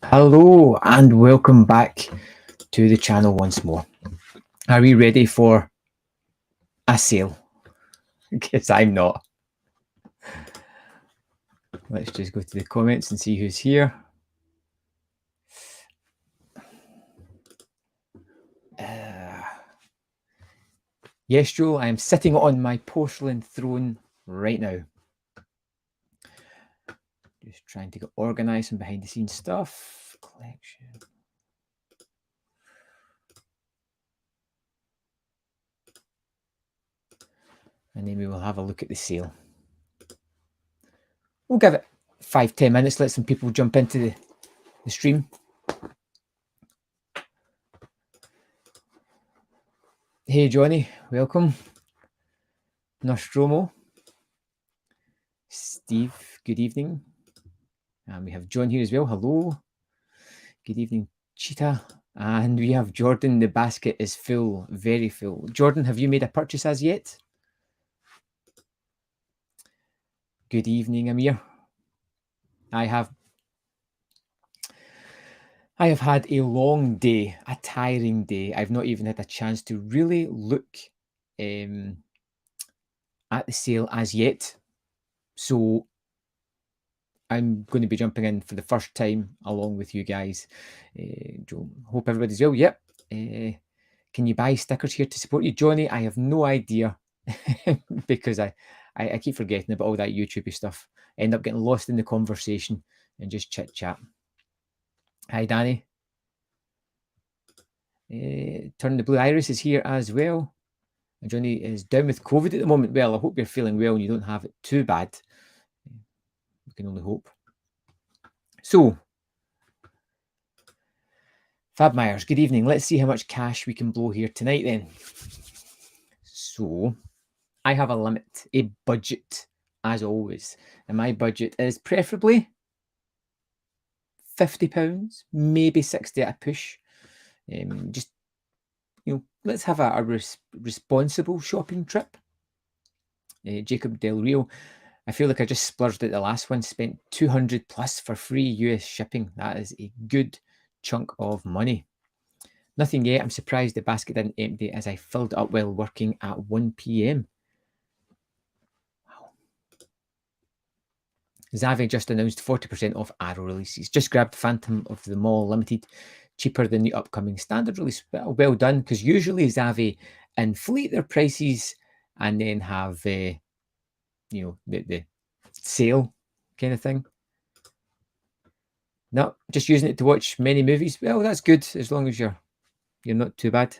Hello and welcome back to the channel once more. Are we ready for a sale? Because I'm not. Let's just go to the comments and see who's here. Yes, Joel, I am sitting on my porcelain throne right now. Just trying to get organised and behind the scenes stuff. Collection. And then we will have a look at the sale. We'll give it 5-10 minutes, let some people jump into the stream. Hey Johnny, welcome. Nostromo. Steve, good evening. And we have John here as well. Hello. Good evening, Cheetah. And we have Jordan. The basket is full, very full. Jordan, have you made a purchase as yet? Good evening, Amir. I have had a long day, a tiring day. I've not even had a chance to really look at the sale as yet. So I'm going to be jumping in for the first time along with you guys. Hope everybody's well. Yep. Can you buy stickers here to support you? Johnny, I have no idea because I keep forgetting about all that YouTube stuff. I end up getting lost in the conversation and just chit chat. Hi, Danny. Turn the Blue Iris is here as well. And Johnny is down with COVID at the moment. Well, I hope you're feeling well and you don't have it too bad. We can only hope. So, Fab Myers, good evening. Let's see how much cash we can blow here tonight then. So, I have a limit, a budget, as always. And my budget is preferably £50, maybe 60 at a push. Just, let's have a responsible shopping trip. Jacob Del Rio, I feel like I just splurged at the last one, spent 200 plus for free US shipping. That is a good chunk of money. Nothing yet. I'm surprised the basket didn't empty as I filled it up while working at 1 p.m. Wow. Xavi just announced 40% off Arrow releases. Just grabbed Phantom of the Mall Limited, cheaper than the upcoming standard release. Well done, because usually Xavi inflate their prices and then have the sale kind of thing. No, just using it to watch many movies. Well, that's good as long as you're not too bad.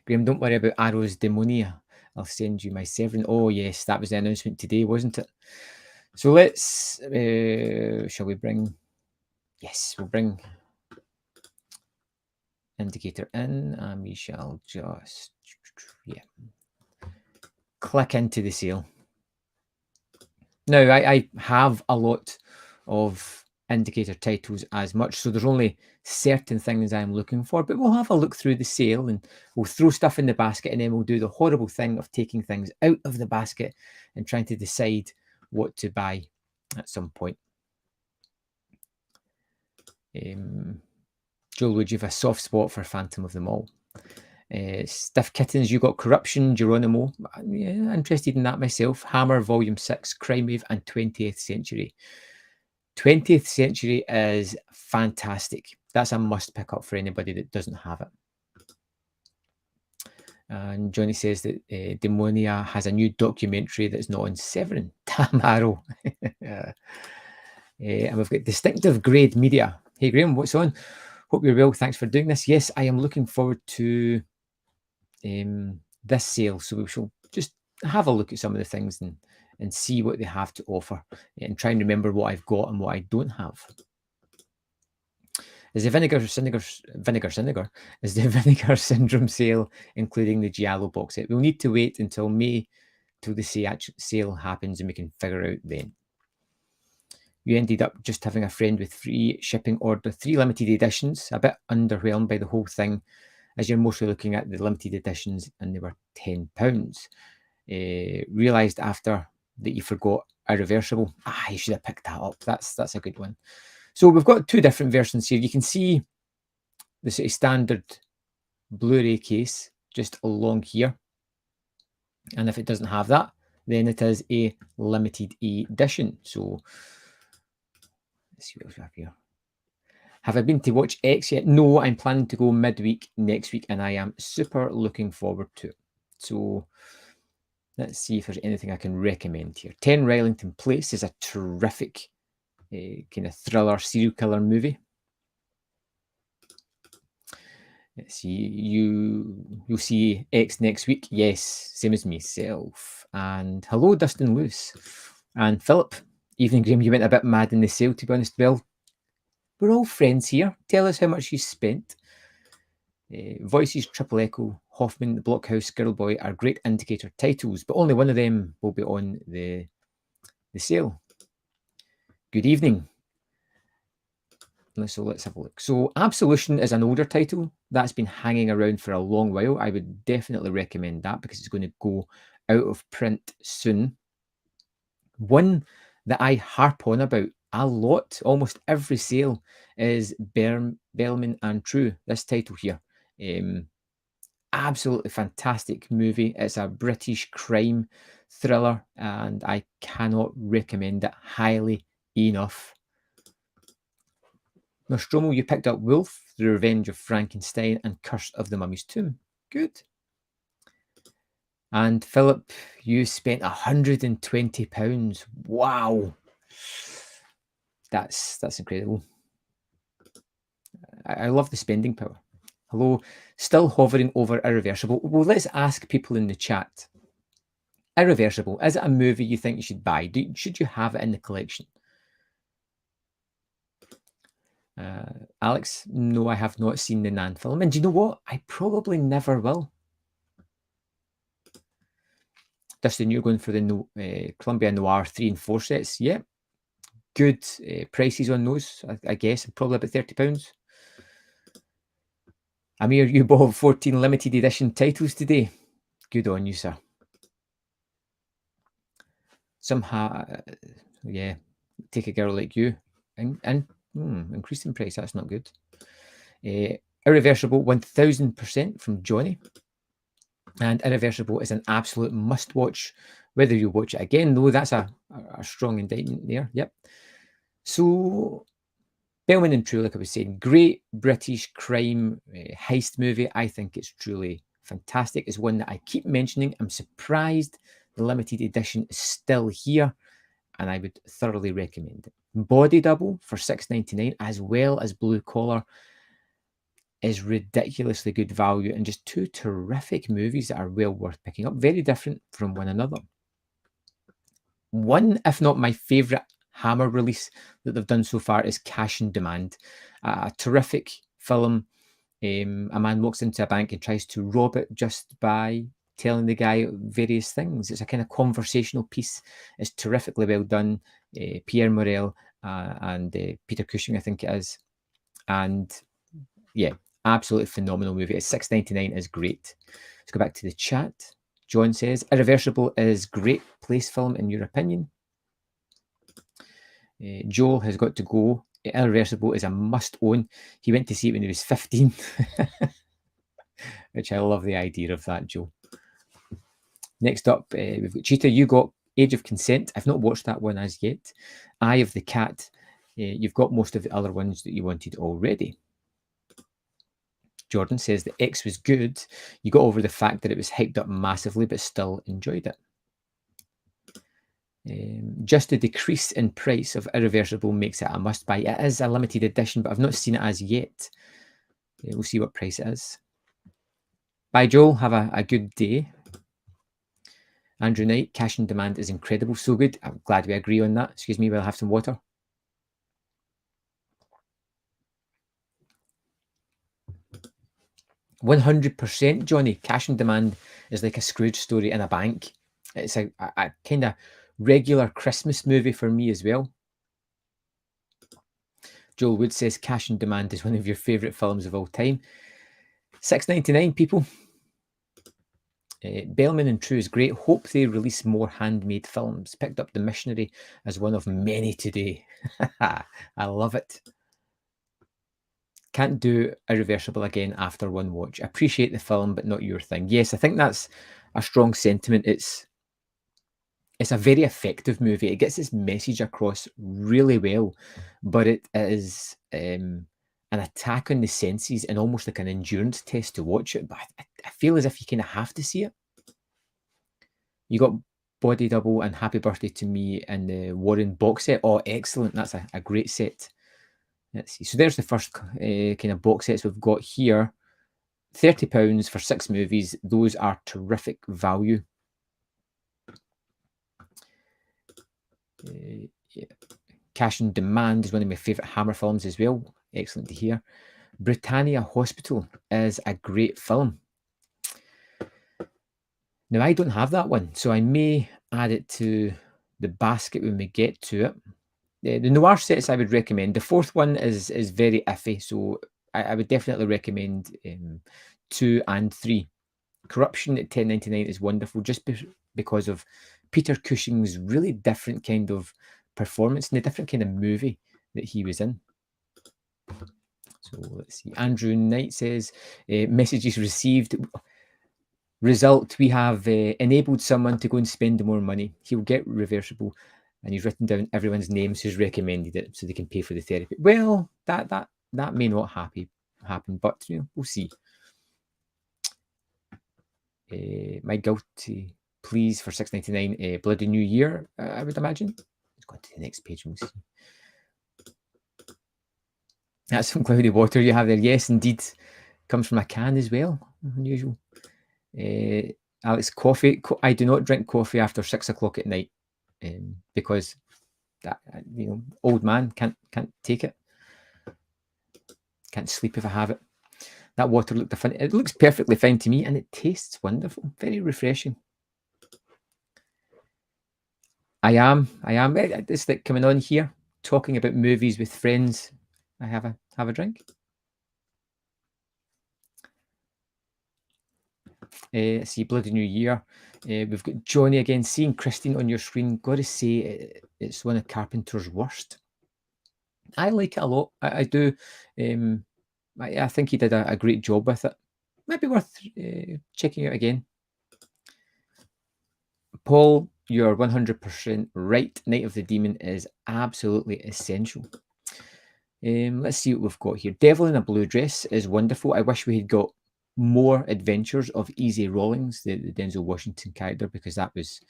Graham, don't worry about Arrow's Demonia. I'll send you my Severin. Oh yes, that was the announcement today, wasn't it? So let's shall we bring? Yes, we'll bring indicator in, and we shall just click into the sale. Now I have a lot of indicator titles as much, so there's only certain things I'm looking for, but we'll have a look through the sale and we'll throw stuff in the basket, and then we'll do the horrible thing of taking things out of the basket and trying to decide what to buy at some point. Joel, would you have a soft spot for Phantom of the Mall? Stiff Kittens, you got Corruption, Geronimo. Yeah, interested in that myself. Hammer, Volume 6, Crime Wave, and 20th Century. 20th Century is fantastic. That's a must pick up for anybody that doesn't have it. And Johnny says that Demonia has a new documentary that's not on Severin. Damn Arrow. And we've got Distinctive Grade Media. Hey Graham, what's on? Hope you're well. Thanks for doing this. Yes, I am looking forward to this sale. So we shall just have a look at some of the things and see what they have to offer and try and remember what I've got and what I don't have. Is the Vinegar Syndrome sale, including the Giallo box set? We'll need to wait until May till the sale happens and we can figure out then. You ended up just having a friend with free shipping order, 3 limited editions, a bit underwhelmed by the whole thing, as you're mostly looking at the limited editions and they were £10. Realised after that you forgot a reversible. You should have picked that up. That's a good one. So we've got two different versions here. You can see the sort of standard Blu-ray case just along here. And if it doesn't have that, then it is a limited edition. So let's see what else we have here. Have I been to watch X yet? No, I'm planning to go midweek next week, and I am super looking forward to it. So let's see if there's anything I can recommend here. 10 Rylington Place is a terrific kind of thriller serial killer movie. Let's see, you'll see X next week. Yes, same as myself. And hello, Dustin Lewis. And Philip. Evening, Graham, you went a bit mad in the sale, to be honest. Well, we're all friends here. Tell us how much you spent. Voices, Triple Echo, Hoffman, The Blockhouse, Girl Boy are great indicator titles, but only one of them will be on the sale. Good evening. So let's have a look. So Absolution is an older title that's been hanging around for a long while. I would definitely recommend that because it's going to go out of print soon. One that I harp on about a lot, almost every sale, is Bellman and True, this title here. Absolutely fantastic movie. It's a British crime thriller, and I cannot recommend it highly enough. Nostromo, you picked up Wolf, The Revenge of Frankenstein, and Curse of the Mummy's Tomb. Good. And Philip, you spent £120. Wow. That's incredible. I love the spending power. Hello, still hovering over Irreversible. Well, let's ask people in the chat. Irreversible, is it a movie you think you should buy? Should you have it in the collection? Alex, no, I have not seen the Nan film. And do you know what? I probably never will. Dustin, you're going for the Columbia Noir 3 and 4 sets. Yeah. Good prices on those, I guess. Probably about £30. Amir, you bought 14 limited edition titles today. Good on you, sir. Somehow, yeah, take a girl like you and increase in price. That's not good. Irreversible, 1000% from Johnny. And Irreversible is an absolute must-watch. Whether you watch it again, though, that's a strong indictment there. Yep. So, Bellman and True, like I was saying, great British crime heist movie. I think it's truly fantastic. It's one that I keep mentioning. I'm surprised the limited edition is still here, and I would thoroughly recommend it. Body Double for £6.99, as well as Blue Collar, is ridiculously good value, and just two terrific movies that are well worth picking up. Very different from one another. One, if not my favourite Hammer release that they've done so far, is Cash and Demand. A terrific film. A man walks into a bank and tries to rob it just by telling the guy various things. It's a kind of conversational piece. It's terrifically well done. Pierre Morel and Peter Cushing, I think it is. And yeah, absolutely phenomenal movie. It's £6.99 is great. Let's go back to the chat. John says, Irreversible is great place film in your opinion. Joel has got to go. Irreversible is a must own. He went to see it when he was 15. Which I love the idea of that, Joel. Next up, we've got Cheetah. You got Age of Consent. I've not watched that one as yet. Eye of the Cat. You've got most of the other ones that you wanted already. Jordan says the X was good. You got over the fact that it was hyped up massively, but still enjoyed it. Just the decrease in price of Irreversible makes it a must-buy. It is a limited edition, but I've not seen it as yet. We'll see what price it is. Bye, Joel. Have a good day. Andrew Knight, Cash and Demand is incredible. So good. I'm glad we agree on that. Excuse me while I have some water. %, Johnny. Cash and Demand is like a Scrooge story in a bank. It's a kind of regular Christmas movie for me as well. Joel Wood says Cash and Demand is one of your favourite films of all time. £6.99, people. Bellman and True is great. Hope they release more handmade films. Picked up The Missionary as one of many today. I love it. Can't do Irreversible again after one watch. Appreciate the film, but not your thing. Yes, I think that's a strong sentiment. It's a very effective movie. It gets its message across really well, but it is an attack on the senses and almost like an endurance test to watch it. But I feel as if you kind of have to see it. You got Body Double and Happy Birthday to Me and the Warren box set. Oh, excellent. That's a great set. Let's see. So there's the first kind of box sets we've got here. £30 for 6 movies. Those are terrific value. Yeah. Cash on Demand is one of my favourite Hammer films as well. Excellent to hear. Britannia Hospital is a great film. Now, I don't have that one, so I may add it to the basket when we get to it. The noir sets I would recommend. The fourth one is very iffy, so I would definitely recommend 2 and 3. Corruption at £10.99 is wonderful just because of Peter Cushing's really different kind of performance and the different kind of movie that he was in. So let's see. Andrew Knight says, messages received. Result, we have enabled someone to go and spend more money. He'll get Reversible. And he's written down everyone's names who's recommended it so they can pay for the therapy. Well, that may not happen, but you know, we'll see. My Guilty Pleas for £6.99. Bloody New Year, I would imagine. Let's go to the next page and we'll see. That's some cloudy water you have there. Yes, indeed. Comes from a can as well. Unusual. Alex, coffee. I do not drink coffee after 6 o'clock at night because that, you know, old man can't take it. Can't sleep if I have it. That water looked funny. It looks perfectly fine to me, and it tastes wonderful. Very refreshing. I am. It's like coming on here, talking about movies with friends. I have a drink. See, Bloody New Year. We've got Johnny again. Seeing Christine on your screen, got to say it's one of Carpenter's worst. I like it a lot. I do. I think he did a great job with it. Might be worth checking out again. Paul, you're 100% right. Night of the Demon is absolutely essential. Let's see what we've got here. Devil in a Blue Dress is wonderful. I wish we had got more adventures of Easy Rawlings, the Denzel Washington character, because that was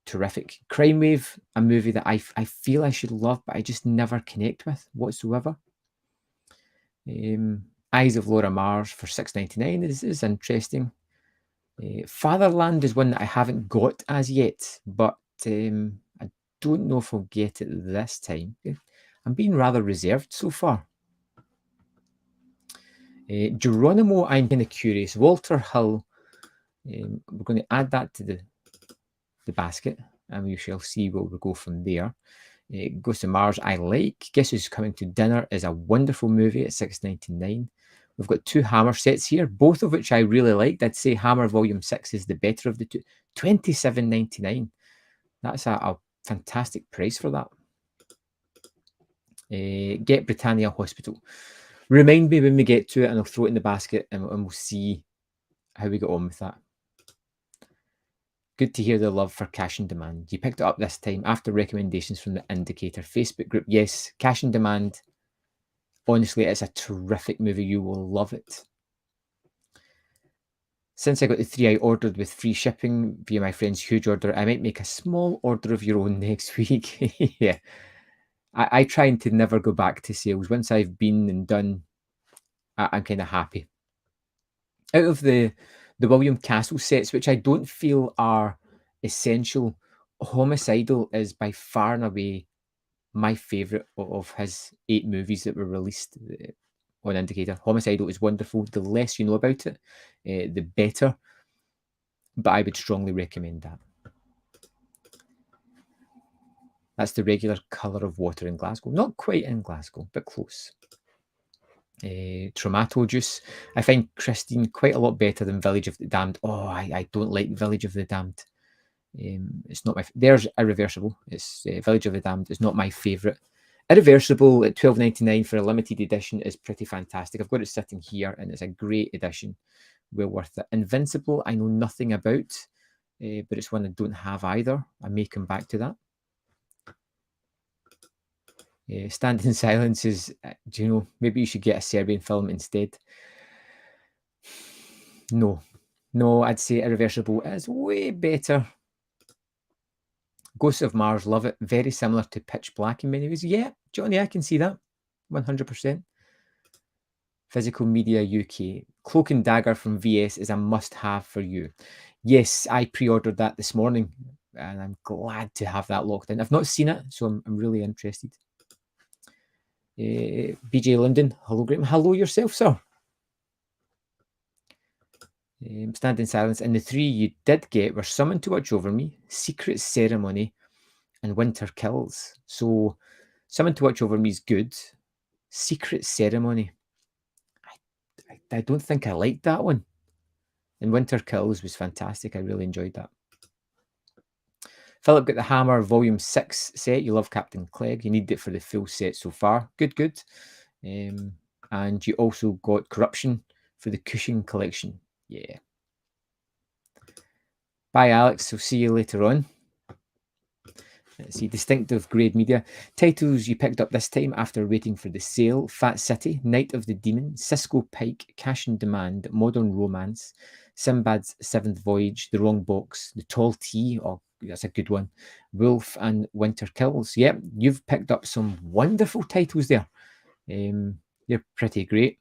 terrific. Crime Wave, a movie that I feel I should love, but I just never connect with whatsoever. Eyes of Laura Mars for £6.99 is interesting. Fatherland is one that I haven't got as yet, but I don't know if I'll get it this time. I'm being rather reserved so far. Geronimo, I'm kind of curious. Walter Hill, we're going to add that to the basket, and we shall see where we go from there. Ghost of Mars, I like. Guess Who's Coming to Dinner is a wonderful movie at £6.99. We've got 2 Hammer sets here, both of which I really liked. I'd say Hammer Volume 6 is the better of the two. £27.99. That's a fantastic price for that. Get Britannia Hospital. Remind me when we get to it, and I'll throw it in the basket, and we'll see how we get on with that. Good to hear the love for Cash on Demand. You picked it up this time after recommendations from the Indicator Facebook group. Yes, Cash on Demand. Honestly, it's a terrific movie. You will love it. Since I got the 3 I ordered with free shipping via my friend's huge order, I might make a small order of your own next week. Yeah. I try to never go back to sales. Once I've been and done, I'm kind of happy. Out of the William Castle sets, which I don't feel are essential, Homicidal is by far and away my favourite of his 8 movies that were released on Indicator. Homicidal is wonderful. The less you know about it, the better. But I would strongly recommend that. That's the regular colour of water in Glasgow. Not quite in Glasgow, but close. Tomato Juice. I find Christine quite a lot better than Village of the Damned. Oh, I don't like Village of the Damned. It's not my... There's Irreversible. It's Village of the Damned. It's not my favourite. Irreversible at $12.99 for a limited edition is pretty fantastic. I've got it sitting here, and it's a great edition. Well worth it. Invincible, I know nothing about, but it's one I don't have either. I may come back to that. Stand in Silence is, do you know, maybe you should get a Serbian film instead. No, I'd say Irreversible is way better. Ghosts of Mars, love it. Very similar to Pitch Black in many ways. Yeah, Johnny, I can see that. 100%. Physical Media UK. Cloaking Dagger from VS is a must-have for you. Yes, I pre-ordered that this morning, and I'm glad to have that locked in. I've not seen it, so I'm really interested. BJ London, hello, Graham. Hello yourself, sir. Stand in Silence. And the three you did get were Someone to Watch Over Me, Secret Ceremony, and Winter Kills. So Someone to Watch Over Me is good. Secret Ceremony, I don't think I liked that one. And Winter Kills was fantastic. I really enjoyed that. Philip got the Hammer Volume 6 set. You love Captain Clegg. You need it for the full set so far. Good. And you also got Corruption for the Cushing collection. Yeah. Bye, Alex. We'll see you later on. Let's see, Distinctive Grade Media. Titles you picked up this time after waiting for the sale. Fat City, Night of the Demon, Cisco Pike, Cash and Demand, Modern Romance, Sinbad's Seventh Voyage, The Wrong Box, The Tall Tea, oh, that's a good one, Wolf and Winter Kills. Yep, you've picked up some wonderful titles there. They're pretty great.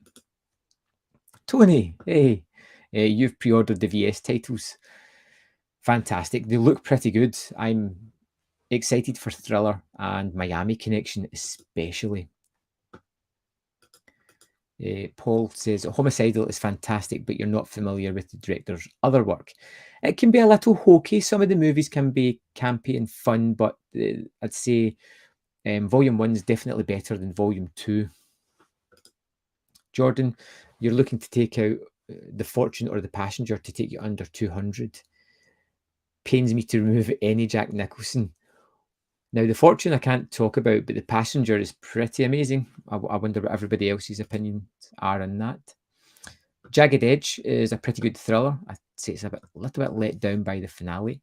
Tony, hey, you've pre-ordered the VS titles. Fantastic. They look pretty good. I'm excited for Thriller and Miami Connection especially. Paul says, Homicidal is fantastic, but you're not familiar with the director's other work. It can be a little hokey. Some of the movies can be campy and fun, but I'd say Volume 1 is definitely better than Volume 2. Jordan, you're looking to take out The Fortune or The Passenger to take you under 200. Pains me to remove any Jack Nicholson. Now, The Fortune I can't talk about, but The Passenger is pretty amazing. I wonder what everybody else's opinions are on that. Jagged Edge is a pretty good thriller. I'd say it's a little bit let down by the finale.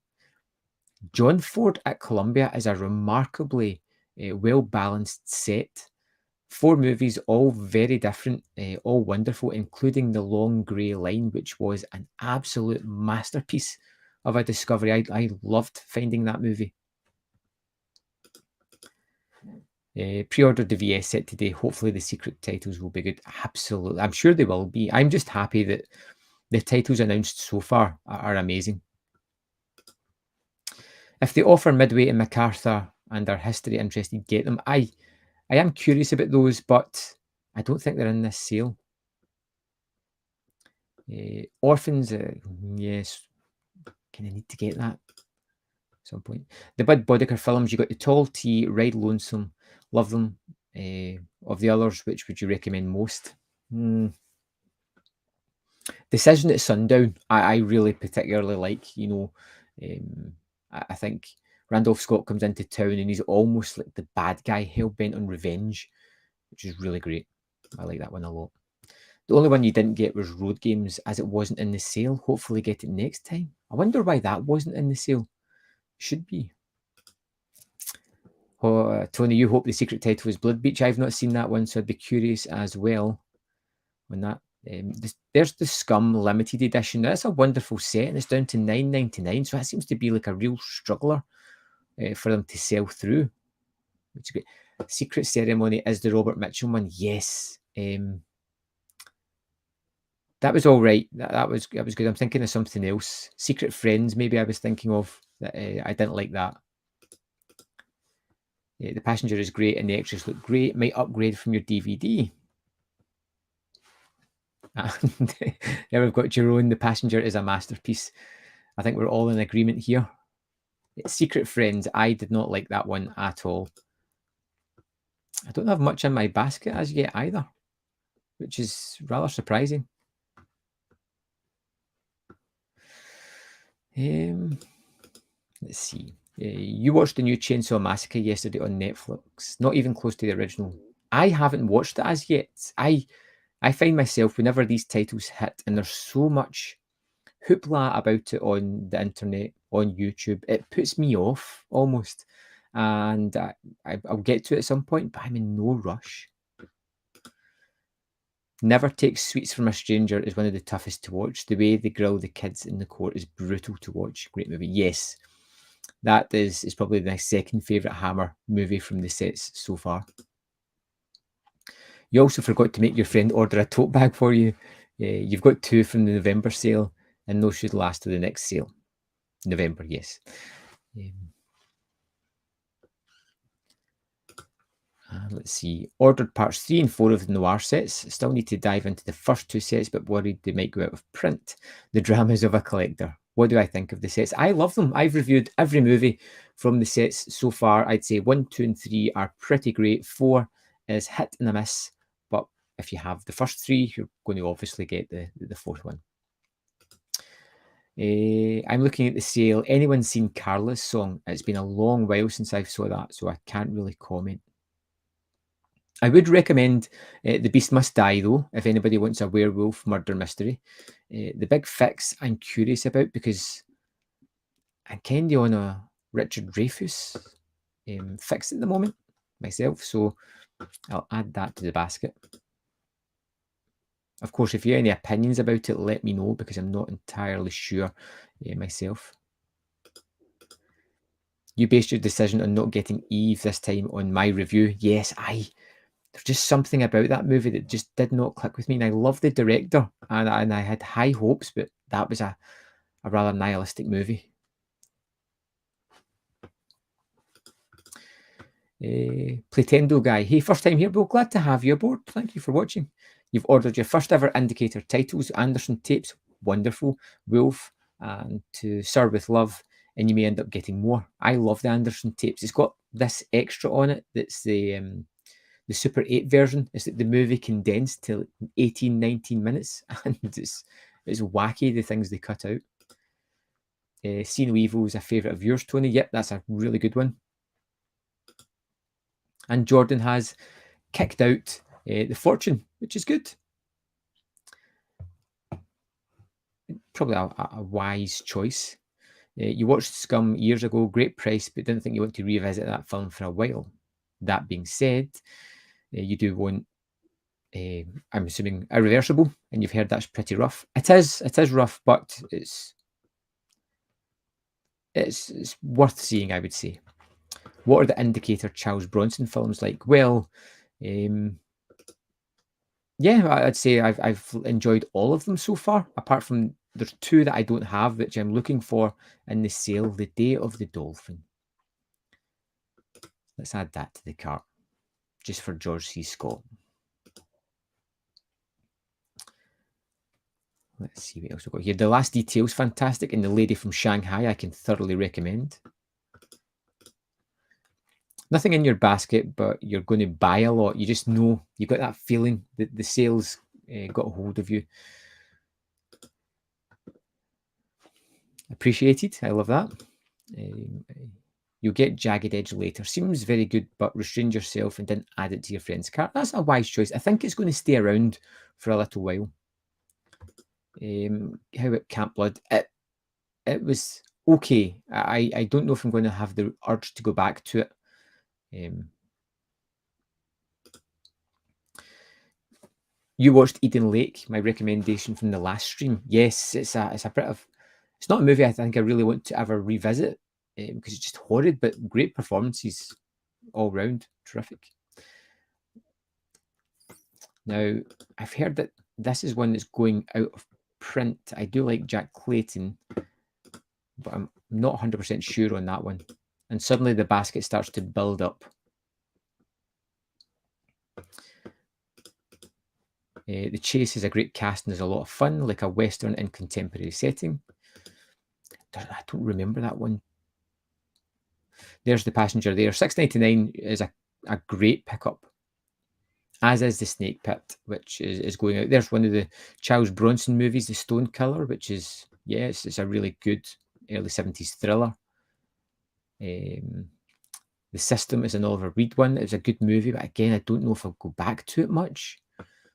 John Ford at Columbia is a remarkably well-balanced set. 4 movies, all very different, all wonderful, including The Long Grey Line, which was an absolute masterpiece of a discovery. I loved finding that movie. Pre-ordered the VS set today. Hopefully the secret titles will be good. Absolutely. I'm sure they will be. I'm just happy that the titles announced so far are amazing. If they offer Midway and MacArthur and are history interested, get them. I am curious about those, but I don't think they're in this sale. Orphans, yes, kind of need to get that at some point. The Bud Boddicker films, you got The Tall Tea, Ride Lonesome, love them. Of the others, which would you recommend most? Decision at Sundown, I really particularly like. You know, I think Randolph Scott comes into town and he's almost like the bad guy, hell-bent on revenge, which is really great. I like that one a lot. The only one you didn't get was Road Games, as it wasn't in the sale. Hopefully get it next time. I wonder why that wasn't in the sale. Should be. Oh, Tony, you hope the secret title is Blood Beach. I've not seen that one, so I'd be curious as well on that. There's the Scum limited edition. That's a wonderful set, and it's down to $9.99. So that seems to be like a real struggler for them to sell through, which is great. Secret Ceremony is the Robert Mitchum one. Yes, that was all right. That was good. I'm thinking of something else. Secret Friends, maybe I was thinking of. I didn't like that. The Passenger is great, and the extras look great. Might upgrade from your DVD. And there we've got Jerome. The Passenger is a masterpiece. I think we're all in agreement here. Secret Friends, I did not like that one at all. I don't have much in my basket as yet either, which is rather surprising. Let's see. You watched the new Chainsaw Massacre yesterday on Netflix. Not even close to the original. I haven't watched it as yet. I find myself, whenever these titles hit, and there's so much hoopla about it on the internet, on YouTube, it puts me off almost. And I'll get to it at some point, but I'm in no rush. Never Take Sweets from a Stranger is one of the toughest to watch. The way they grill the kids in the court is brutal to watch. Great movie. Yes, that is probably my second favourite Hammer movie from the sets so far. You also forgot to make your friend order a tote bag for you. You've got 2 from the November sale, and those should last to the next sale. November, yes. Let's see. Ordered parts 3 and 4 of the Noir sets. Still need to dive into the first 2 sets, but worried they might go out of print. The dramas of a collector. What do I think of the sets? I love them. I've reviewed every movie from the sets so far. I'd say 1, 2, and 3 are pretty great. 4 is hit and a miss, but if you have the first 3, you're going to obviously get the fourth one. I'm looking at the sale. Anyone seen Carla's song? It's been a long while since I saw that, so I can't really comment. I would recommend The Beast Must Die, though, if anybody wants a werewolf murder mystery. The Big Fix I'm curious about because I'm kind of on a Richard Dreyfuss fix at the moment myself, so I'll add that to the basket. Of course, if you have any opinions about it, let me know because I'm not entirely sure myself. You based your decision on not getting Eve this time on my review. Yes, there's just something about that movie that just did not click with me. And I love the director and I had high hopes, but that was a rather nihilistic movie. Playtendo guy. Hey, first time here, Bill. Glad to have you aboard. Thank you for watching. You've ordered your first ever indicator titles, Anderson tapes. Wonderful. Wolf and To Sir with Love. And you may end up getting more. I love the Anderson tapes. It's got this extra on it that's the Super 8 version. Is that the movie condensed to 18, 19 minutes. And it's wacky, the things they cut out. See No Evil is a favourite of yours, Tony. Yep, that's a really good one. And Jordan has kicked out The Fortune, which is good. Probably a wise choice. You watched Scum years ago, great price, but didn't think you want to revisit that film for a while. That being said, you do want, I'm assuming, Irreversible, and you've heard that's pretty rough. It is rough, but it's worth seeing, I would say. What are the indicator Charles Bronson films like? Well, yeah, I'd say I've enjoyed all of them so far, apart from there's 2 that I don't have, which I'm looking for in the sale. The Day of the Dolphin. Let's add that to the cart, just for George C. Scott. Let's see what else we've got here. The Last Detail's fantastic, and The Lady from Shanghai I can thoroughly recommend. Nothing in your basket, but you're going to buy a lot. You just know, you've got that feeling that the sales got a hold of you. Appreciated. I love that. You'll get Jagged Edge later. Seems very good, but restrained yourself and didn't add it to your friend's cart. That's a wise choice. I think it's going to stay around for a little while. How about Camp Blood? It was okay. I don't know if I'm going to have the urge to go back to it. You watched Eden Lake, my recommendation from the last stream. Yes, it's a bit of, it's not a movie I think I really want to ever revisit because it's just horrid, but great performances all round, terrific. Now, I've heard that this is one that's going out of print. I do like Jack Clayton, but I'm not 100% sure on that one. And suddenly the basket starts to build up. The Chase is a great cast and there's a lot of fun, like a Western in contemporary setting. I don't remember that one. There's The Passenger there. $6.99 is a great pickup, as is The Snake Pit, which is going out. There's one of the Charles Bronson movies, The Stone Killer, which is, yes, it's a really good early 70s thriller. The System is an Oliver Reed one. It was a good movie, but again, I don't know if I'll go back to it much.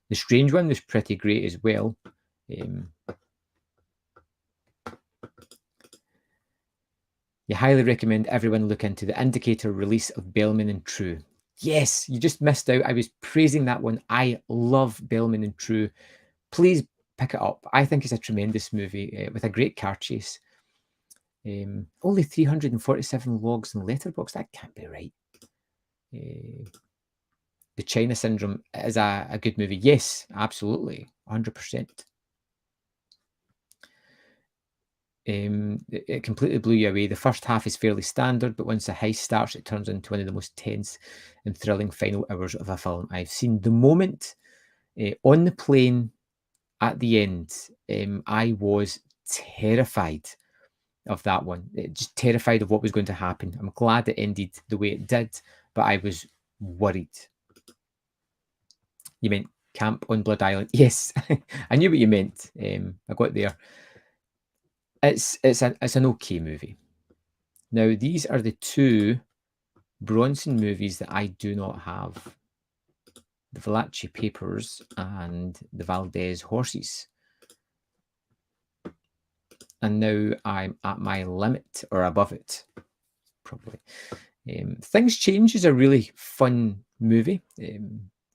The Strange one was pretty great as well. You highly recommend everyone look into the Indicator release of Bellman and True. Yes, you just missed out. I was praising that one. I love Bellman and True. Please pick it up. I think it's a tremendous movie with a great car chase. Only 347 logs in Letterboxd. That can't be right. The China Syndrome is a good movie. Yes, absolutely. 100%. It completely blew you away. The first half is fairly standard, but once the heist starts, it turns into one of the most tense and thrilling final hours of a film I've seen. The moment on the plane at the end, I was terrified of that one. Just terrified of what was going to happen. I'm glad it ended the way it did, but I was worried. You meant Camp on Blood Island? Yes, I knew what you meant. I got there. It's an okay movie. Now, these are the two Bronson movies that I do not have. The Valachi Papers and the Valdez Horses. And now I'm at my limit, or above it, probably. Things Change is a really fun movie,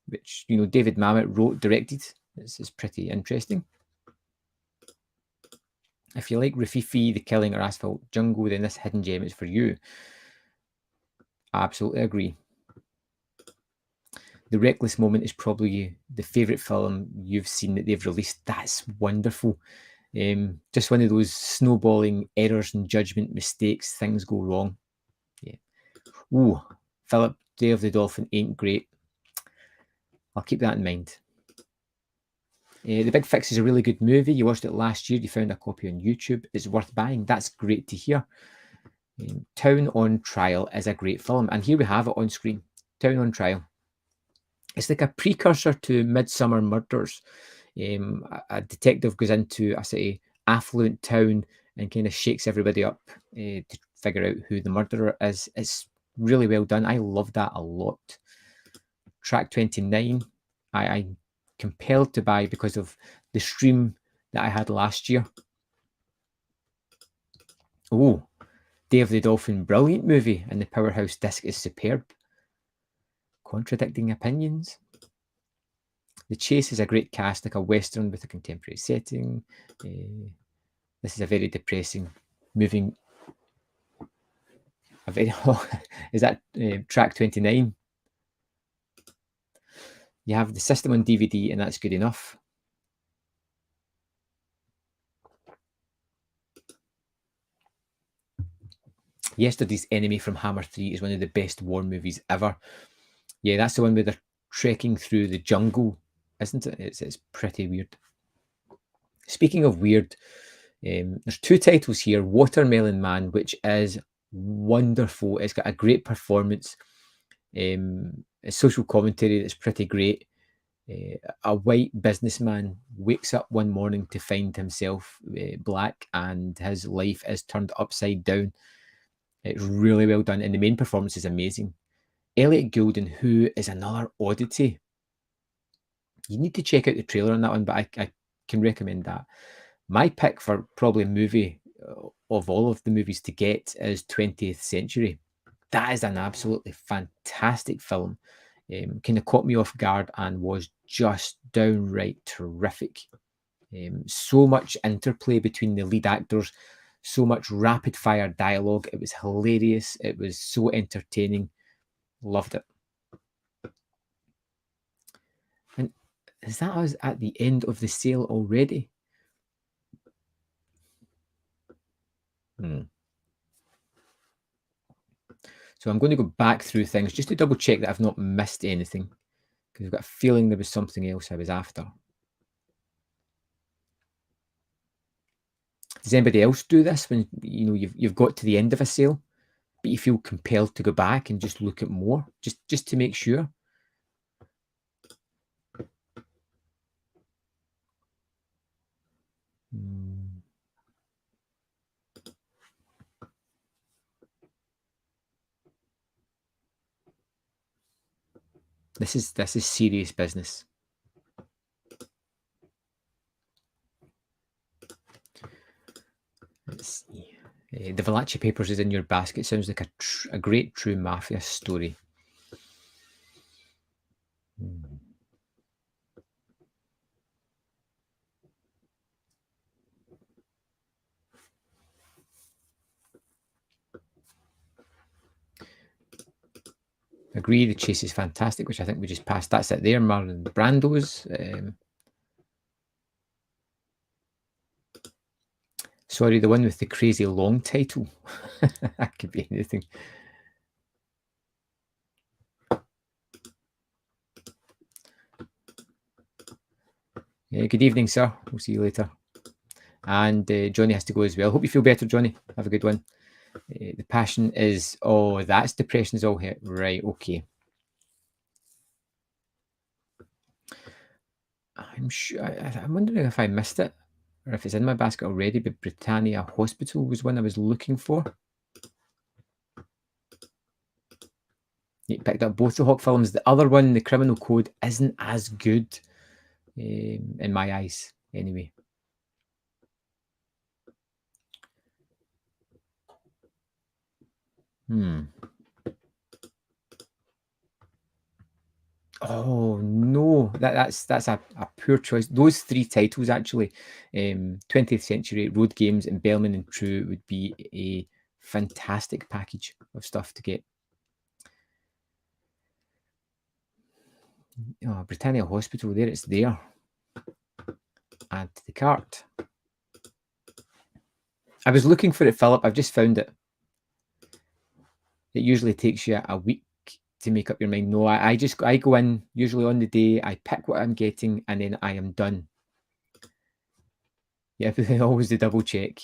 which, you know, David Mamet wrote, directed. This is pretty interesting. If you like Rafifi, The Killing, or Asphalt Jungle, then this hidden gem is for you. I absolutely agree. The Reckless Moment is probably the favourite film you've seen that they've released. That's wonderful. Just one of those snowballing errors and judgment mistakes. Things go wrong. Yeah. Ooh, Philip, Day of the Dolphin ain't great. I'll keep that in mind. The Big Fix is a really good movie. You watched it last year. You found a copy on YouTube. It's worth buying. That's great to hear. Town on Trial is a great film. And here we have it on screen. Town on Trial. It's like a precursor to Midsummer Murders. A detective goes into a city, affluent town and kind of shakes everybody up to figure out who the murderer is. It's really well done. I love that a lot. Track 29, I'm compelled to buy because of the stream that I had last year. Oh, Day of the Dolphin, brilliant movie, and the Powerhouse disc is superb. Contradicting opinions. The Chase is a great cast, like a western with a contemporary setting. This is a very depressing, moving. A very is that track 29? You have The System on DVD, and that's good enough. Yesterday's Enemy from Hammer 3 is one of the best war movies ever. Yeah, that's the one where they're trekking through the jungle, isn't it? It's pretty weird. Speaking of weird, there's two titles here. Watermelon Man, which is wonderful. It's got a great performance. A social commentary that's pretty great. A white businessman wakes up one morning to find himself black and his life is turned upside down. It's really well done, and the main performance is amazing. Elliot Gould, who is another oddity. You need to check out the trailer on that one, but I can recommend that. My pick for probably movie of all of the movies to get is 20th Century. That is an absolutely fantastic film. Kind of caught me off guard and was just downright terrific. So much interplay between the lead actors, so much rapid fire dialogue. It was hilarious. It was so entertaining. Loved it. And is that us at the end of the sale already? So I'm going to go back through things just to double check that I've not missed anything, because I've got a feeling there was something else I was after. Does anybody else do this when you know you've got to the end of a sale, but you feel compelled to go back and just look at more, just to make sure? This is serious business. Let's see. The Valachi Papers is in your basket. Sounds like a great true mafia story. Hmm. Agree, the chase is fantastic, which I think we just passed. That's it there, Marlon Brando's. Sorry, the one with the crazy long title. That could be anything. Good evening, sir. We'll see you later. And Johnny has to go as well. Hope you feel better, Johnny. Have a good one. The passion is, oh, that's depression is all hit. Right, okay. I'm sure, I'm wondering if I missed it or if it's in my basket already, but Britannia Hospital was one I was looking for. You picked up both the Hawk films. The other one, The Criminal Code, isn't as good in my eyes, anyway. Oh no, that's a poor choice. Those three titles actually, 20th Century, Road Games, and Bellman and True would be a fantastic package of stuff to get. Oh, Britannia Hospital, there it's there. Add to the cart. I was looking for it, Philip. I've just found it. It usually takes you a week to make up your mind. No, I go in usually on the day, I pick what I'm getting, and then I am done. Yeah, always the double check.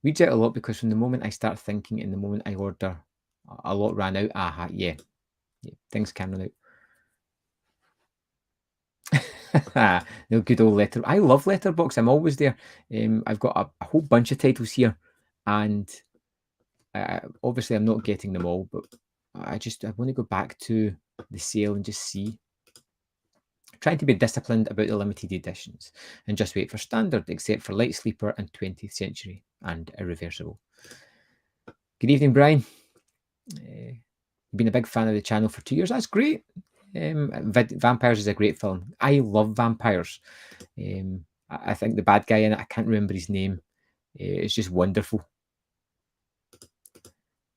Reads out a lot because from the moment I start thinking and the moment I order, a lot ran out. Aha, yeah, things can run out. No, good old letter. I love Letterbox. I'm always there. I've got a whole bunch of titles here, and obviously I'm not getting them all, but I want to go back to the sale and just see. Trying to be disciplined about the limited editions and just wait for standard, except for Light Sleeper and 20th Century and Irreversible. Good evening, Brian. Been a big fan of the channel for 2 years. That's great. Vampires is a great film. I love vampires. I think the bad guy in it, I can't remember his name. It's just wonderful.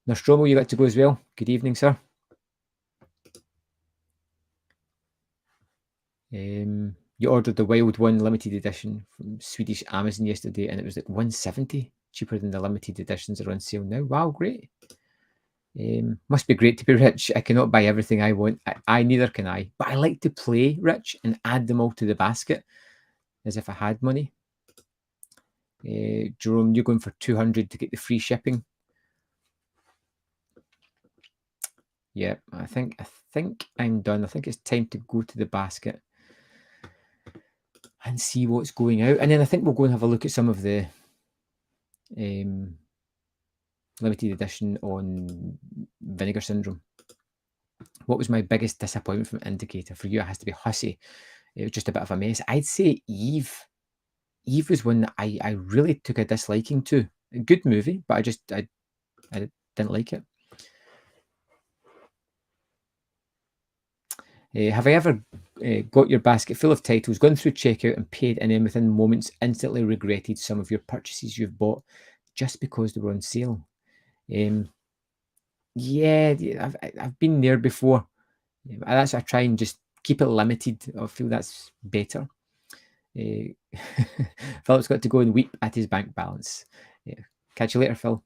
Nostromo, you got to go as well. Good evening, sir. You ordered the Wild One limited edition from Swedish Amazon yesterday, and it was like 170, cheaper than the limited editions that are on sale now. Wow, great. Must be great to be rich. I cannot buy everything I want. I neither can I. But I like to play rich and add them all to the basket as if I had money. Jerome, you're going for 200 to get the free shipping. Yeah, I think I'm done. I think it's time to go to the basket and see what's going out. And then I think we'll go and have a look at some of the limited edition on Vinegar Syndrome. What was my biggest disappointment from Indicator? For you, it has to be Hussey. It was just a bit of a mess. I'd say Eve. Eve was one that I really took a disliking to. A good movie, but I didn't like it. Have I ever got your basket full of titles, gone through checkout and paid, and then within moments instantly regretted some of your purchases you've bought just because they were on sale? Yeah, I've been there before. That's why I try and just keep it limited. I feel that's better. Philip's got to go and weep at his bank balance. Catch you later, Phil.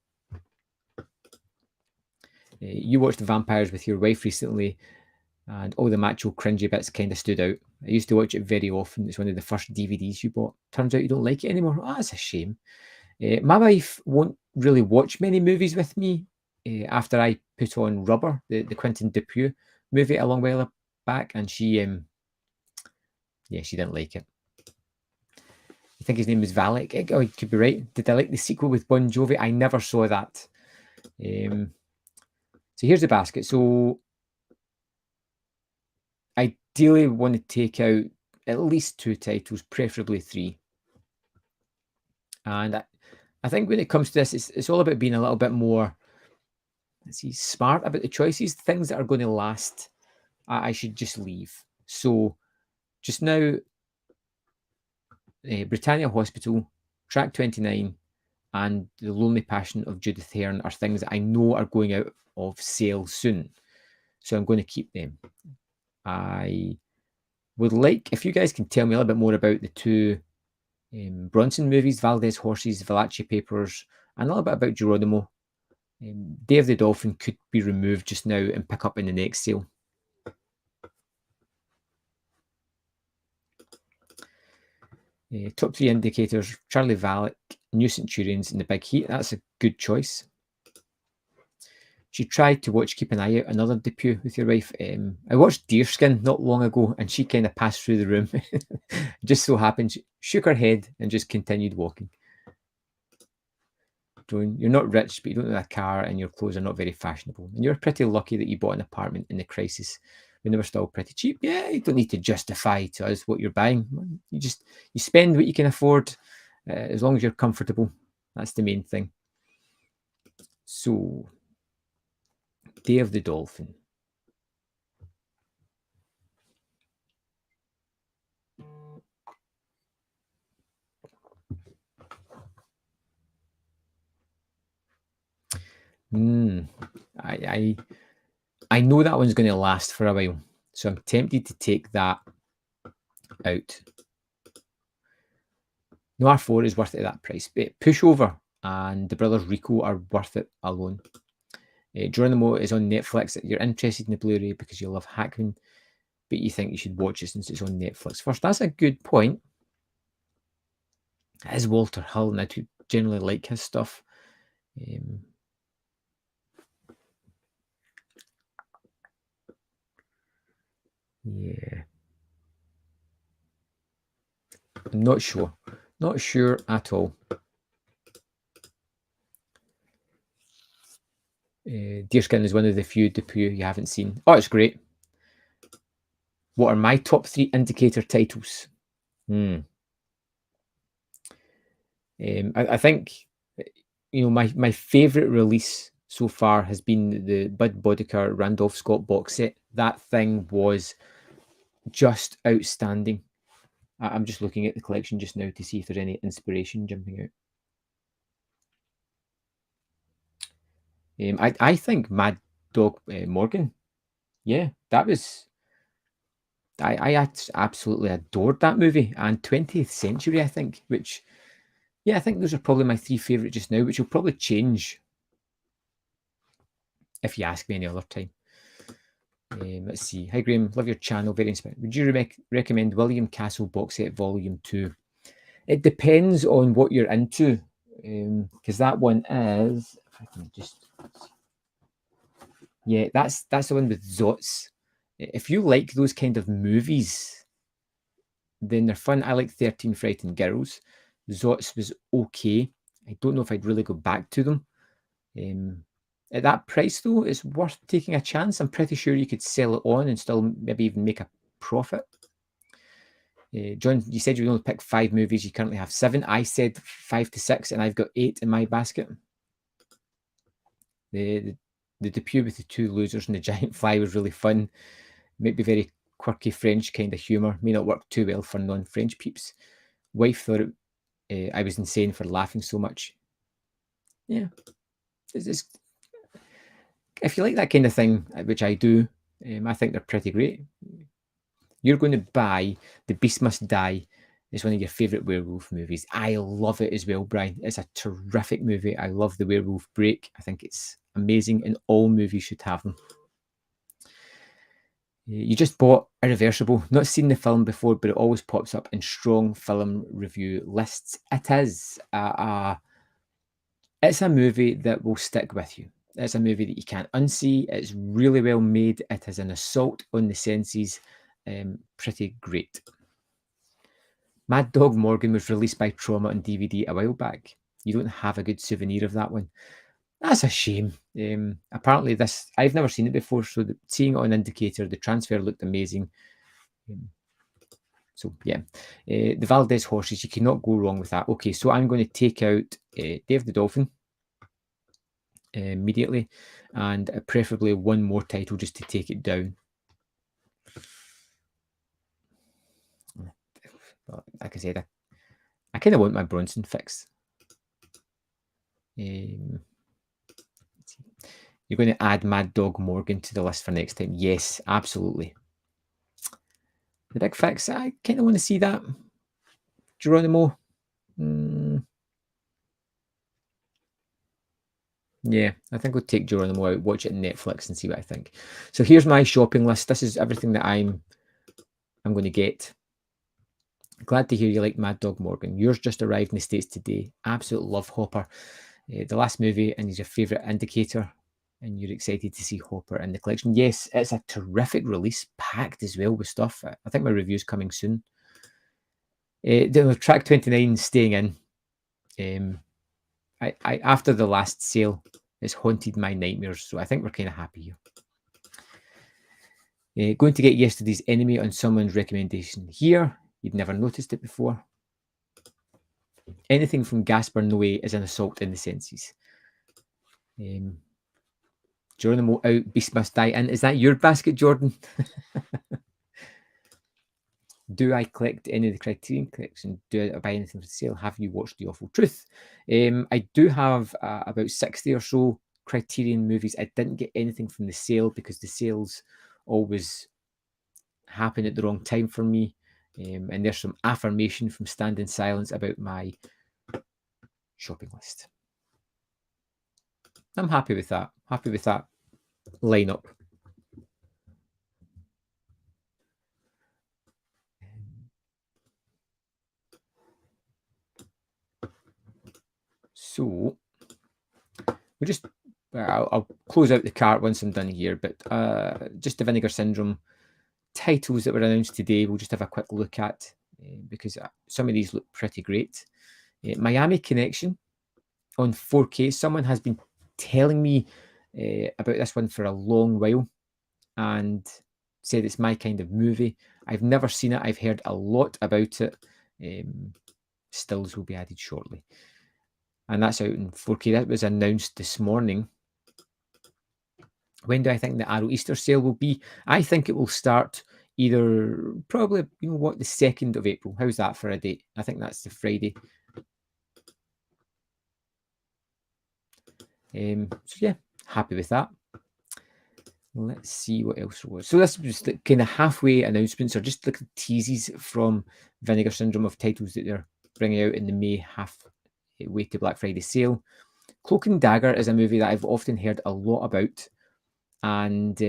You watched The Vampires with your wife recently, and all the macho cringy bits kind of stood out. I used to watch it very often. It's one of the first DVDs you bought. Turns out you don't like it anymore. Oh, that's a shame. My wife won't really watch many movies with me after I put on Rubber, the Quentin Dupieux movie a long while back, and she didn't like it. I think his name was Valek. Oh, you could be right. Did I like the sequel with Bon Jovi? I never saw that. So here's the basket. So ideally want to take out at least 2 titles, preferably 3. And I think when it comes to this, it's all about being a little bit more, let's see, smart about the choices. Things that are going to last, I should just leave. So just now, Britannia Hospital, Track 29, and The Lonely Passion of Judith Hearn are things that I know are going out of sale soon. So I'm going to keep them. I would like, if you guys can tell me a little bit more about the 2 Bronson movies, Valdez Horses, Valachi Papers, and a little bit about Geronimo. Day of the Dolphin could be removed just now and pick up in the next sale. Top 3 indicators, Charlie Valek, New Centurions, and The Big Heat. That's a good choice. She tried to watch Keep an Eye Out, another debut with your wife. I watched Deerskin not long ago, and she kind of passed through the room. Just so happened, she shook her head and just continued walking. Joan, you're not rich, but you don't have a car, and your clothes are not very fashionable. And you're pretty lucky that you bought an apartment in the crisis when they were still pretty cheap. Yeah, you don't need to justify to us what you're buying. You spend what you can afford, as long as you're comfortable. That's the main thing. So, Day of the Dolphin. I know that one's going to last for a while, so I'm tempted to take that out. Noir 4 is worth it at that price, but Pushover and The Brothers Rico are worth it alone. Geronimo is on Netflix. You're interested in the Blu-ray because you love Hackman, but you think you should watch it since it's on Netflix first. That's a good point. It is Walter Hill, and I do generally like his stuff. Yeah. I'm not sure. Not sure at all. Deerskin is one of the few debut you haven't seen. Oh, it's great. What are my top 3 indicator titles? I think, my favourite release so far has been the Bud Boddicker Randolph Scott box set. That thing was just outstanding. I'm just looking at the collection just now to see if there's any inspiration jumping out. I think Mad Dog Morgan. Yeah, that was. I absolutely adored that movie, and 20th Century, I think, which, yeah, I think those are probably my 3 favourite just now, which will probably change if you ask me any other time. Let's see. Hi, Graham. Love your channel. Very inspiring. Would you recommend William Castle box set volume 2? It depends on what you're into, because that one is. If I can just. Yeah, that's the one with Zots. If you like those kind of movies, then they're fun. I like 13 Frightened Girls. Zots was okay. I don't know if I'd really go back to them. At that price, though, it's worth taking a chance. I'm pretty sure you could sell it on and still maybe even make a profit. John, you said you would only pick 5 movies. You currently have 7. I said 5 to 6, and I've got 8 in my basket. The debut with the 2 losers and the giant fly was really fun. Might be very quirky French kind of humour. May not work too well for non-French peeps. Wife thought I was insane for laughing so much. Yeah. If you like that kind of thing, which I do, I think they're pretty great. You're going to buy The Beast Must Die. It's one of your favourite werewolf movies. I love it as well, Brian. It's a terrific movie. I love the werewolf break. I think it's amazing, and all movies should have them. You just bought Irreversible. Not seen the film before, but it always pops up in strong film review lists. It is it's a movie that will stick with you. It's a movie that you can't unsee. It's really well made. It is an assault on the senses. Pretty great. Mad Dog Morgan was released by Trauma on DVD a while back. You don't have a good souvenir of that one. That's a shame. Apparently I've never seen it before, so seeing it on Indicator, the transfer looked amazing. So yeah, the Valdez horses, you cannot go wrong with that. Okay, so I'm going to take out Dave the Dolphin immediately, and preferably one more title just to take it down. But like I said, I kind of want my Bronson fix. You're going to add Mad Dog Morgan to the list for next time. Yes, absolutely. The big fix, I kind of want to see that. Geronimo. Yeah, I think we'll take Geronimo out, watch it on Netflix and see what I think. So here's my shopping list. This is everything that I'm going to get. Glad to hear you like Mad Dog Morgan. Yours just arrived in the States today. Absolute love Hopper. The last movie, and he's your favourite indicator, and you're excited to see Hopper in the collection. Yes, it's a terrific release, packed as well with stuff. I think my review's coming soon. The track 29 staying in. I after the last sale, it's haunted my nightmares, so I think we're kind of happy here. Going to get Yesterday's Enemy on someone's recommendation here. You'd never noticed it before. Anything from Gaspar Noé is an assault in the senses. Geronimo out, Beast Must Die in. Is that your basket, Jordan? Do I collect any of the Criterion collection? Do I buy anything for sale? Have you watched The Awful Truth? I do have about 60 or so Criterion movies. I didn't get anything from the sale because the sales always happen at the wrong time for me. And there's some affirmation from Stand in Silence about my shopping list. I'm happy with that. Happy with that lineup. So we just, I'll close out the cart once I'm done here, but just the Vinegar Syndrome titles that were announced today, we'll just have a quick look at because some of these look pretty great. Miami Connection on 4K. Someone has been telling me about this one for a long while and said it's my kind of movie. I've never seen it. I've heard a lot about it. Stills will be added shortly. And that's out in 4K. That was announced this morning. When do I think the Arrow Easter sale will be? I think it will start either probably, the 2nd of April. How's that for a date? I think that's the Friday. So yeah, happy with that. Let's see what else there was. So this was the kind of halfway announcements or just like teases from Vinegar Syndrome of titles that they're bringing out in the May halfway to Black Friday sale. Cloaking Dagger is a movie that I've often heard a lot about, and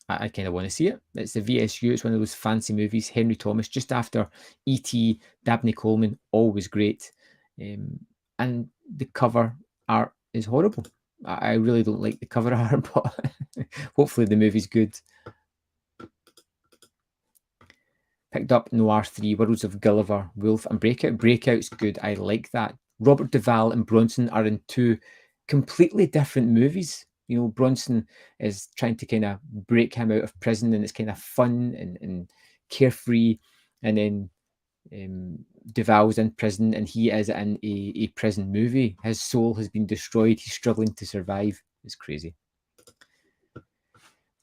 I kind of want to see it. It's the VSU. It's one of those fancy movies. Henry Thomas, just after E.T., Dabney Coleman, always great. And the cover art is horrible. I really don't like the cover art, but hopefully the movie's good. Picked up Noir 3, Worlds of Gulliver, Wolf, and Breakout. Breakout's good. I like that. Robert Duvall and Bronson are in two completely different movies. Bronson is trying to kind of break him out of prison, and it's kind of fun and carefree. And then Duvall's in prison, and he is in a prison movie. His soul has been destroyed. He's struggling to survive. It's crazy.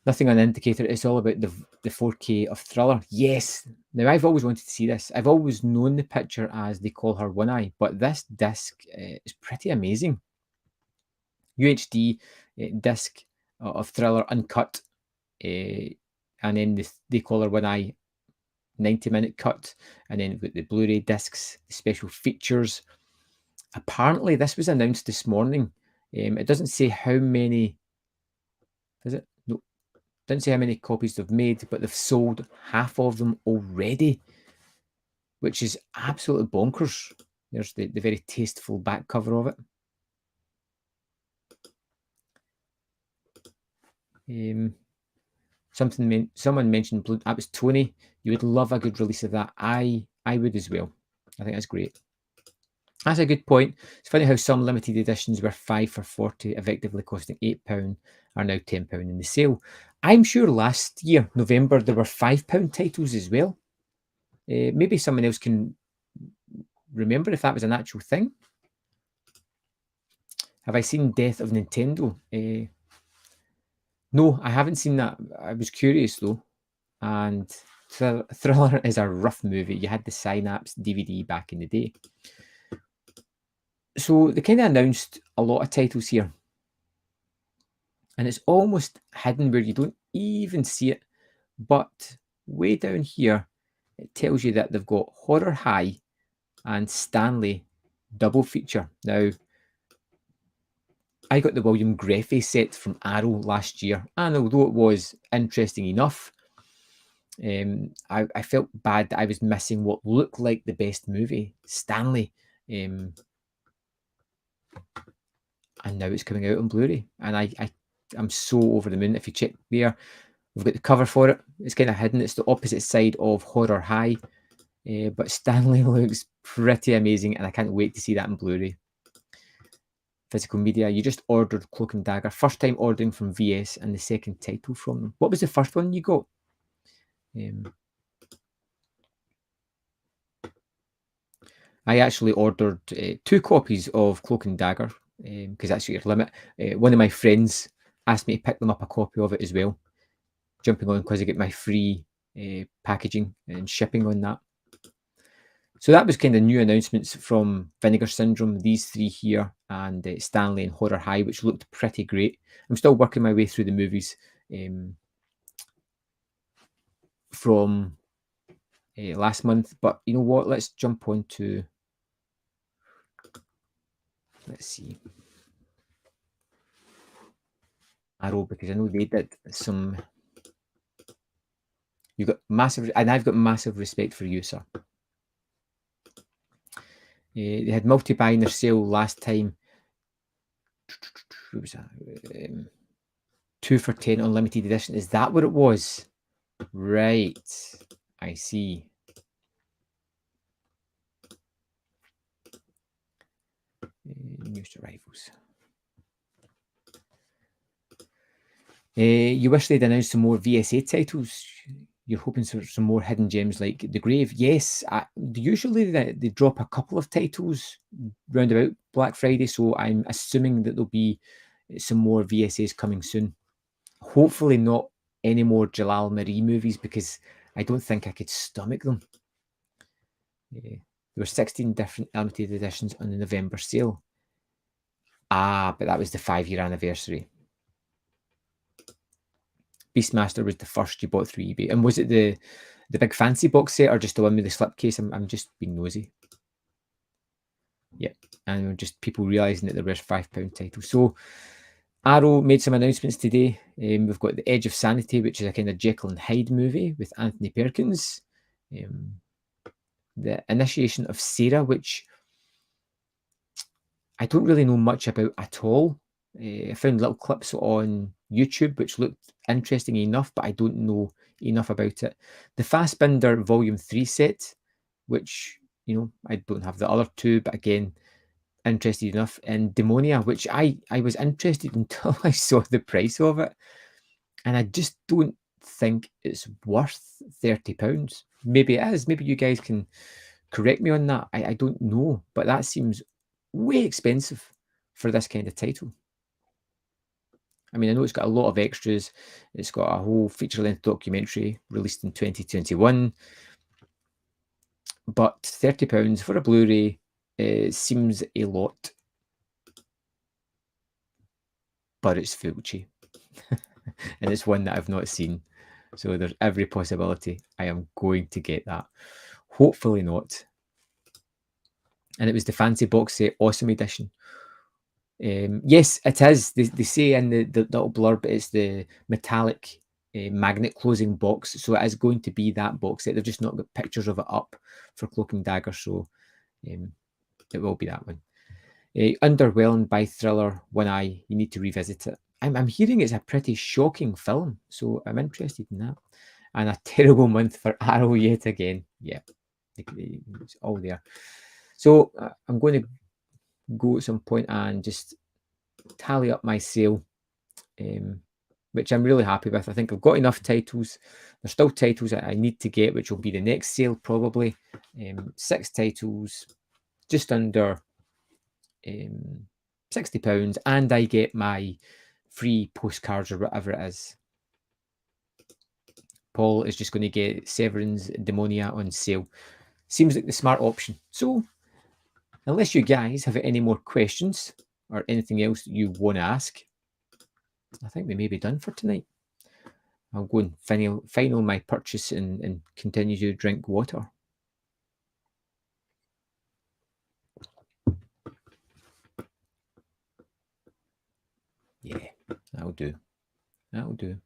Nothing on Indicator. It's all about the 4K of Thriller. Yes. Now, I've always wanted to see this. I've always known the picture as They Call Her One Eye, but this disc is pretty amazing. UHD disc of Thriller uncut, and then They Call Her One Eye 90-minute cut, and then with the Blu-ray discs, the special features. Apparently, this was announced this morning. It doesn't say how many. Does it? No, doesn't say how many copies they've made, but they've sold half of them already, which is absolutely bonkers. There's the very tasteful back cover of it. Someone mentioned Blue. That was Tony. You would love a good release of that. I would as well. I think that's great. That's a good point. It's funny how some limited editions were 5 for 40, effectively costing £8, are now £10 in the sale. I'm sure last year, November, there were £5 titles as well. Maybe someone else can remember if that was an actual thing. Have I seen Death of Nintendo? No, I haven't seen that. I was curious though. And Thriller is a rough movie. You had the Synapse DVD back in the day. So they kind of announced a lot of titles here. And it's almost hidden where you don't even see it. But way down here, it tells you that they've got Horror High and Stanley double feature. Now, I got the William Greffey set from Arrow last year, and although it was interesting enough, I felt bad that I was missing what looked like the best movie, Stanley. And now it's coming out on Blu-ray, and I'm so over the moon. If you check there, we've got the cover for it. It's kind of hidden. It's the opposite side of Horror High, but Stanley looks pretty amazing, and I can't wait to see that in Blu-ray. Physical media, you just ordered Cloaking Dagger. First time ordering from VS and the second title from them. What was the first one you got? I actually ordered 2 copies of Cloaking Dagger because that's your limit. One of my friends asked me to pick them up a copy of it as well. Jumping on because I get my free packaging and shipping on that. So that was kind of new announcements from Vinegar Syndrome, these 3 here, and Stanley and Horror High, which looked pretty great. I'm still working my way through the movies from last month, but you know what? Let's jump on to, let's see, Arrow, because I know they did some. You got massive, and I've got massive respect for you, sir. They had multi-buy in their sale last time. What was that? 2 for 10 unlimited edition. Is that what it was? Right. I see. Newest arrivals. You wish they'd announced some more VSA titles. You're hoping for some more hidden gems like The Grave. Yes, usually they drop a couple of titles round about Black Friday, so I'm assuming that there'll be some more VSAs coming soon. Hopefully not any more Jalal Marie movies, because I don't think I could stomach them. There were 16 different limited editions on the November sale. But that was the 5-year anniversary. Beastmaster was the first you bought through eBay. And was it the big fancy box set or just the one with the slipcase? I'm just being nosy. Yeah, and just people realising that there were £5 titles. So Arrow made some announcements today. We've got The Edge of Sanity, which is a kind of Jekyll and Hyde movie with Anthony Perkins. The Initiation of Sarah, which I don't really know much about at all. I found little clips on YouTube which looked interesting enough, but I don't know enough about it. The Fassbinder Volume 3 set, which, you know, I don't have the other 2, but again, interested enough. And Demonia, which I was interested until I saw the price of it. And I just don't think it's worth £30. Maybe it is. Maybe you guys can correct me on that. I don't know, but that seems way expensive for this kind of title. I mean, I know it's got a lot of extras. It's got a whole feature-length documentary released in 2021. But £30 for a Blu-ray seems a lot. But it's Fulci. And it's one that I've not seen. So there's every possibility I am going to get that. Hopefully not. And it was the fancy box set Awesome Edition. Yes, it is. They say in the little blurb it's the metallic magnet closing box. So it is going to be that box set. They've just not got pictures of it up for Cloaking Dagger. So it will be that one. Underwhelmed by Thriller One Eye. You need to revisit it. I'm hearing it's a pretty shocking film. So I'm interested in that. And a terrible month for Arrow yet again. Yeah, it's all there. So I'm going to go at some point and just tally up my sale. which I'm really happy with. I think I've got enough titles. There's still titles that I need to get, which will be the next sale probably. 6 titles, just under £60, and I get my free postcards or whatever it is. Paul is just going to get Severin's Demonia on sale. Seems like the smart option. So, unless you guys have any more questions or anything else that you want to ask, I think we may be done for tonight. I'll go and final my purchase and continue to drink water. Yeah, that'll do. That'll do.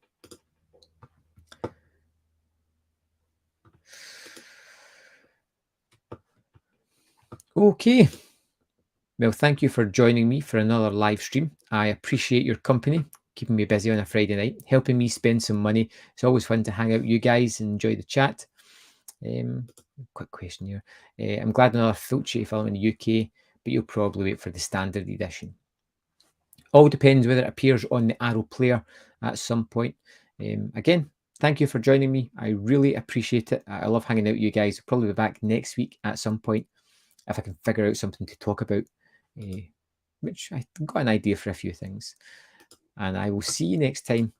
Okay. Well, thank you for joining me for another live stream. I appreciate your company, keeping me busy on a Friday night, helping me spend some money. It's always fun to hang out with you guys and enjoy the chat. Quick question here. I'm glad another Fulci film in the UK, but you'll probably wait for the standard edition. All depends whether it appears on the Arrow player at some point. Again, thank you for joining me. I really appreciate it. I love hanging out with you guys. I'll probably be back next week at some point if I can figure out something to talk about, which I've got an idea for a few things. And I will see you next time.